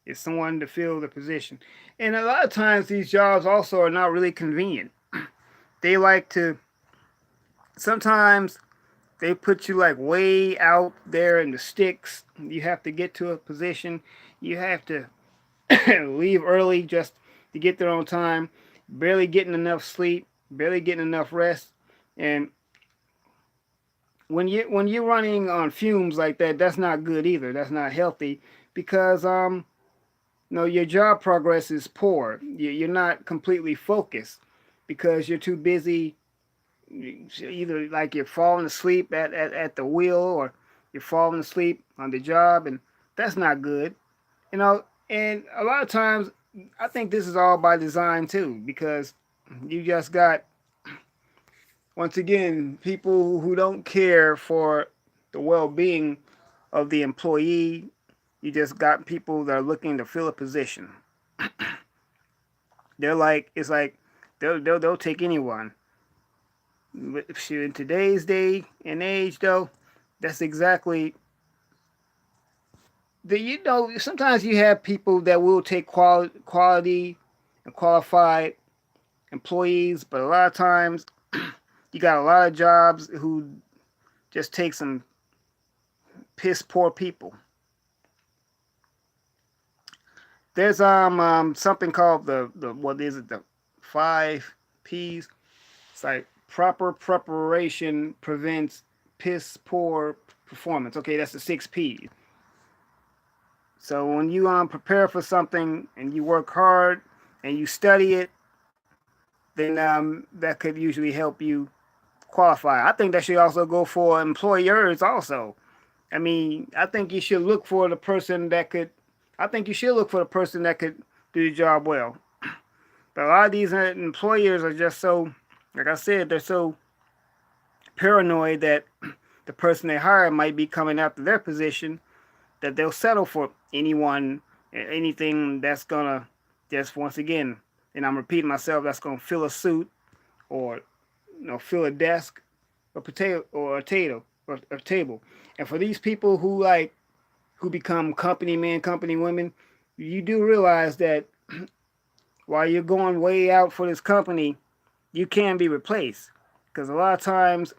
is someone to fill the position. And a lot of times these jobs also are not really convenient. They like to, sometimes they put you like way out there in the sticks. You have to get to a position. You have to leave early just to get there on time. Barely getting enough sleep. Barely getting enough rest. And when you're running on fumes like that, that's not good either. That's not healthy, because no, your job progress is poor. You're not completely focused because you're too busy. Either like you're falling asleep at the wheel, or you're falling asleep on the job, and that's not good. And a lot of times I think this is all by design too, because you just got, once again, people who don't care for the well-being of the employee. You just got people that are looking to fill a position. They're like, it's like they'll take anyone. In today's day and age, though, that's exactly the, sometimes you have people that will take quality and qualified employees, but a lot of times you got a lot of jobs who just take some piss poor people. There's something called the what is it, the 5 P's. It's like proper preparation prevents piss poor performance. Okay, that's the 6 P's. So when you prepare for something and you work hard and you study it, then that could usually help you qualify. I think that should also go for employers also. I mean, I think you should look for the person that could. I think you should look for the person that could do the job well. But a lot of these employers are just so, like I said, they're so paranoid that the person they hire might be coming after their position, that they'll settle for anyone, anything that's gonna just, once again, and I'm repeating myself, that's gonna fill a suit, or fill a desk, or a potato. or table. And for these people who become company men, company women, you do realize that while you're going way out for this company, you can be replaced. Because a lot of times,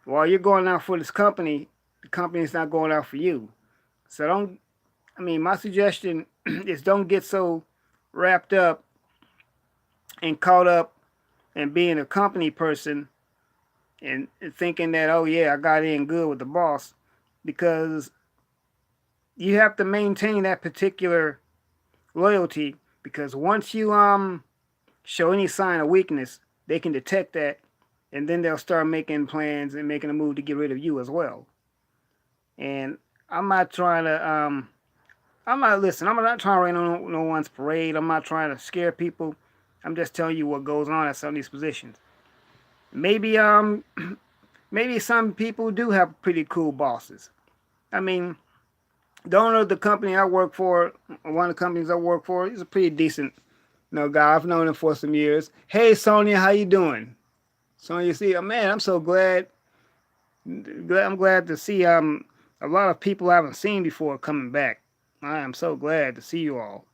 while you're going out for this company, the company's not going out for you. So don't, I mean, my suggestion is don't get so wrapped up and caught up in being a company person and thinking that, oh yeah, I got in good with the boss, because you have to maintain that particular loyalty, because once you show any sign of weakness, they can detect that, and then they'll start making plans and making a move to get rid of you as well. And I'm not trying to I'm not listen. I'm not trying to rain on no one's parade. I'm not trying to scare people. I'm just telling you what goes on at some of these positions. Maybe maybe some people do have pretty cool bosses. I mean, the owner of the company I work for, one of the companies I work for, he's a pretty decent, guy. I've known him for some years. Hey, Sonia, how you doing? Sonia, see, man, I'm so I'm glad to see a lot of people I haven't seen before coming back. I am so glad to see you all.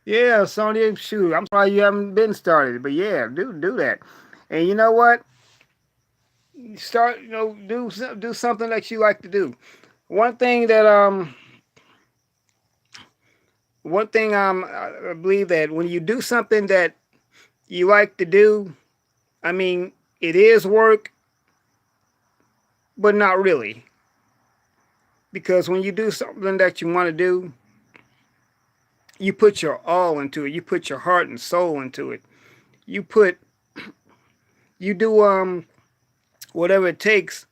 Yeah, Sonya, shoot, I'm sorry you haven't been started, but yeah, do that. And you know what? Start, do something that you like to do. One thing that I believe that when you do something that you like to do, I mean, it is work, but not really. Because when you do something that you want to do, you put your all into it. You put your heart and soul into it. You put you do whatever it takes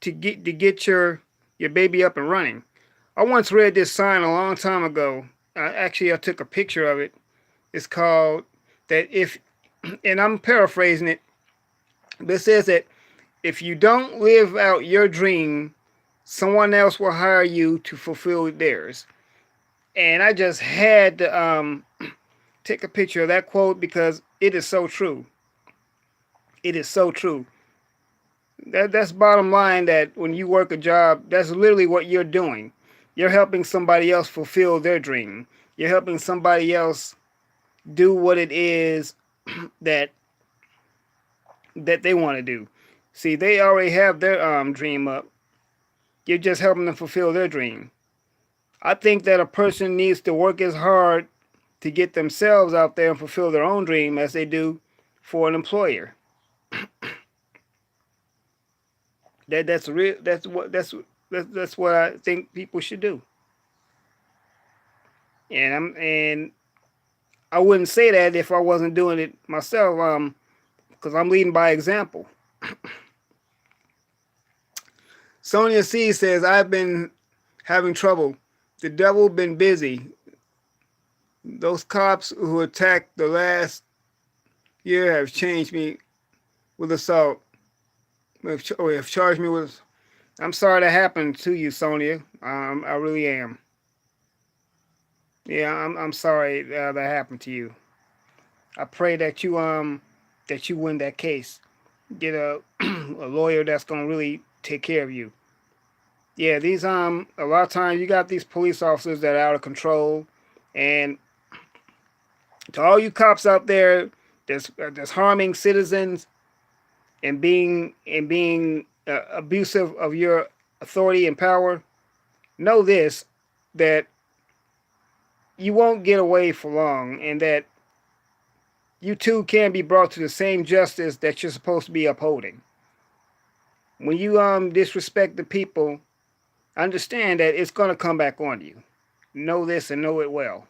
to get your baby up and running. I once read this sign a long time ago. Actually, I took a picture of it. It's called that if, and I'm paraphrasing it, but it says that if you don't live out your dream, someone else will hire you to fulfill theirs. And I just had to take a picture of that quote because it is so true. It is so true. That's bottom line, that when you work a job, that's literally what you're doing. You're helping somebody else fulfill their dream. You're helping somebody else do what it is that they want to do. See, they already have their dream up. You're just helping them fulfill their dream. I think that a person needs to work as hard to get themselves out there and fulfill their own dream as they do for an employer. That's real. That's what I think people should do. And I wouldn't say that if I wasn't doing it myself. Because I'm leading by example. Sonia C says, I've been having trouble. The devil been busy. Those cops who attacked the last year have changed me with assault. Have charged me with. I'm sorry that happened to you, Sonia. I really am. Yeah, I'm sorry that happened to you. I pray that you win that case. Get a a lawyer that's gonna really take care of you. Yeah, these a lot of times you got these police officers that are out of control, and to all you cops out there that's harming citizens and being abusive of your authority and power, know this, that you won't get away for long, and that you too can be brought to the same justice that you're supposed to be upholding. When you disrespect the people, understand that it's gonna come back on you. Know this and know it well.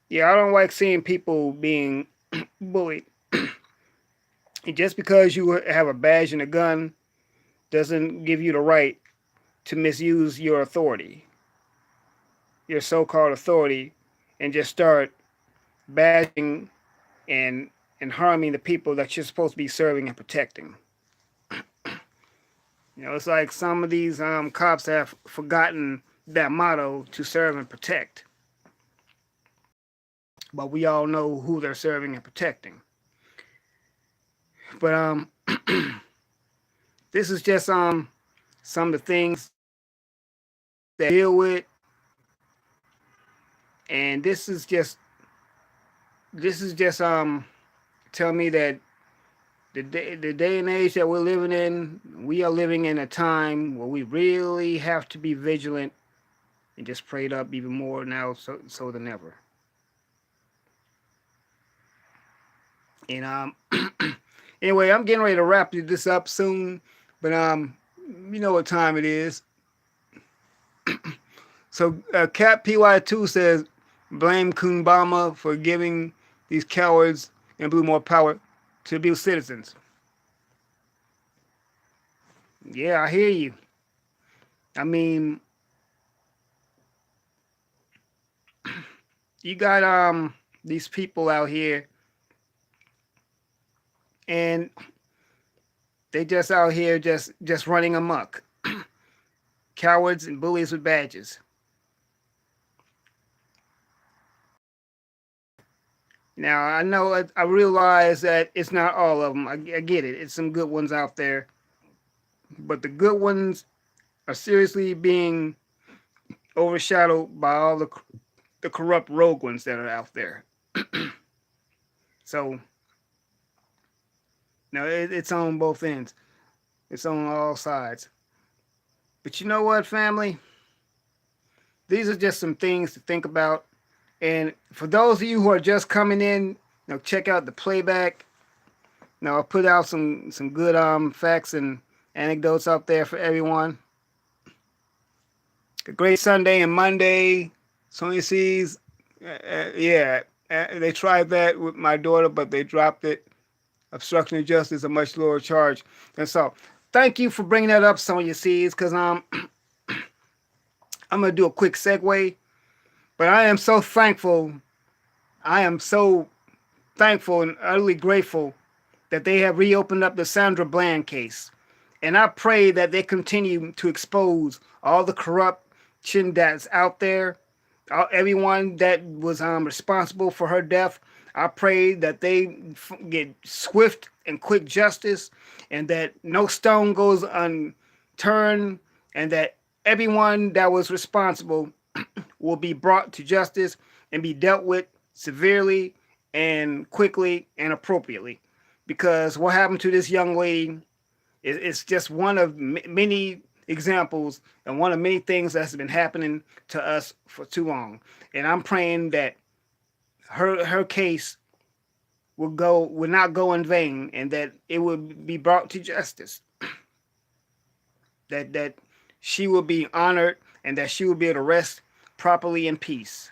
Yeah, I don't like seeing people being bullied. And just because you have a badge and a gun doesn't give you the right to misuse your authority, your so-called authority, and just start badging and harming the people that you're supposed to be serving and protecting. It's like some of these cops have forgotten that motto, to serve and protect. but we all know who they're serving and protecting. But this is just some of the things that I deal with, and this is just tell me that the day and age that we're living in, we are living in a time where we really have to be vigilant and just prayed up even more now so than ever. And anyway, I'm getting ready to wrap this up soon, but you know what time it is. So Cat PY2 says, blame Kumbama for giving these cowards in blue more power to abuse citizens. Yeah, I hear you. I mean, you got these people out here, and they just out here just running amok. Cowards and bullies with badges. Now I know I realize that it's not all of them. I get it. It's some good ones out there, but the good ones are seriously being overshadowed by all the corrupt rogue ones that are out there. So now it's on both ends. It's on all sides. But you know what, family? These are just some things to think about. And for those of you who are just coming in, check out the playback. I'll put out some good facts and anecdotes out there for everyone. A great Sunday and Monday. Sonya sees, yeah, they tried that with my daughter, but they dropped it. Obstruction of justice, a much lower charge. And so, thank you for bringing that up, Sonya sees, because I'm gonna do a quick segue. But I am so thankful. I am so thankful and utterly grateful that they have reopened up the Sandra Bland case. And I pray that they continue to expose all the corruption that's out there, everyone that was responsible for her death. I pray that they get swift and quick justice, and that no stone goes unturned, and that everyone that was responsible will be brought to justice and be dealt with severely and quickly and appropriately. Because what happened to this young lady is just one of many examples and one of many things that's been happening to us for too long. And I'm praying that her case will not go in vain, and that it will be brought to justice. That she will be honored, and that she will be able to rest properly in peace.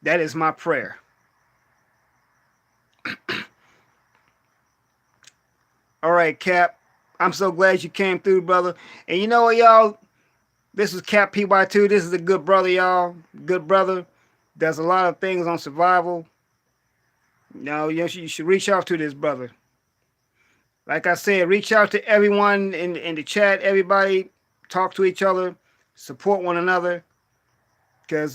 That is my prayer. All right, Cap. I'm so glad you came through, brother. And you know what, y'all? This is Cap PY2. This is a good brother, y'all. Good brother. Does a lot of things on survival. You should reach out to this brother. Like I said, reach out to everyone in the chat. Everybody, talk to each other, support one another, because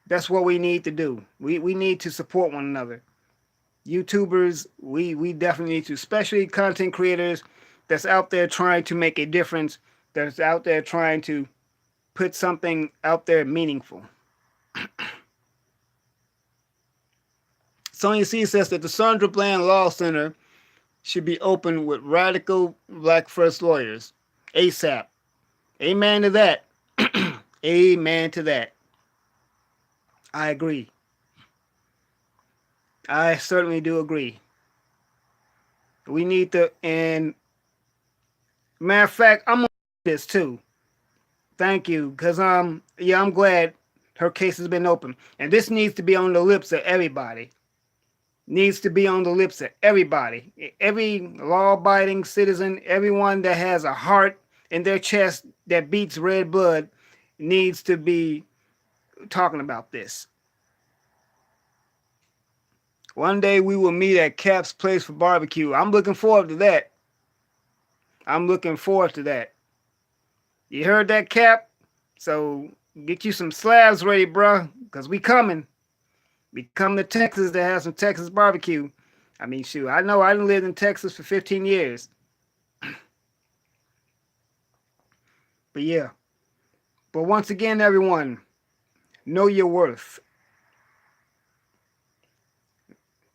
that's what we need to do. We need to support one another. YouTubers, we definitely need to, especially content creators that's out there trying to make a difference, that's out there trying to put something out there meaningful. Sonya C says that the Sandra Bland Law Center should be open with radical black first lawyers ASAP. Amen to that. Amen to that. I agree. I certainly do agree. We need to, and matter of fact, I'm on this too. Thank you, because I'm glad her case has been open, and this needs to be on the lips of everybody. Needs to be on the lips of everybody. Every law-abiding citizen, everyone that has a heart in their chest that beats red blood, needs to be talking about this. One day we will meet at Cap's place for barbecue. I'm looking forward to that. I'm looking forward to that. You heard that, Cap? So get you some slabs ready, bruh, because we coming. We come to Texas to have some Texas barbecue. I mean, shoot, I know I done lived in Texas for 15 years. But yeah. But once again, everyone, know your worth.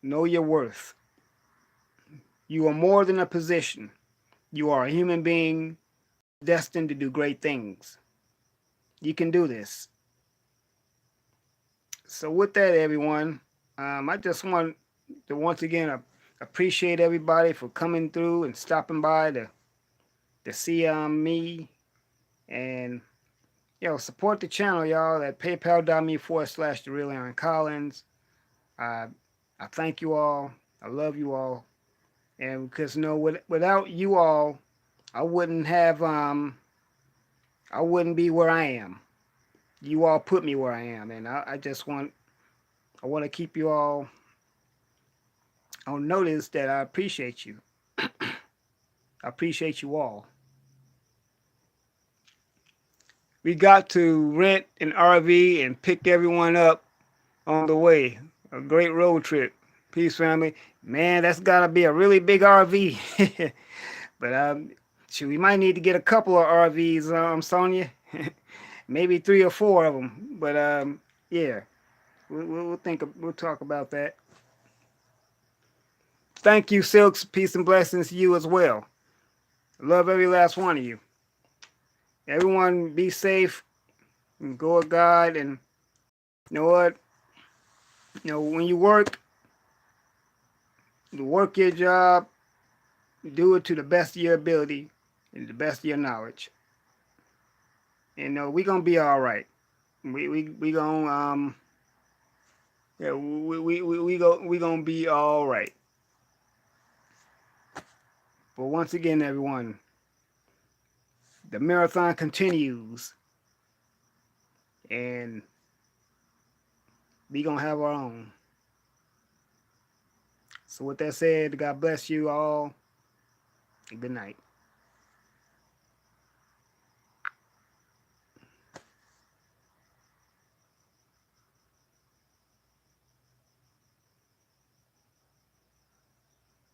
Know your worth. You are more than a position. You are a human being destined to do great things. You can do this. So with that, everyone, I just want to once again appreciate everybody for coming through and stopping by to see me, and support the channel, y'all, at paypal.me/the real Aaron Collins. I thank you all. I love you all, and because without you all, I wouldn't have I wouldn't be where I am. You all put me where I am, and I just want to keep you all on notice that I appreciate you. I appreciate you all. We got to rent an RV and pick everyone up on the way. A great road trip. Peace, family. Man, that's got to be a really big RV. But shoot, we might need to get a couple of RVs, Sonia. Maybe 3 or 4 of them. But yeah, we'll talk about that. Thank you, Silks. Peace and blessings to you as well. Love every last one of you. Everyone be safe and go with God. And you know what? When you work your job, do it to the best of your ability and the best of your knowledge. And we're gonna be all right. We gonna yeah, we gonna be all right. But once again, everyone, the marathon continues, and we gonna have our own. So with that said, God bless you all, and good night.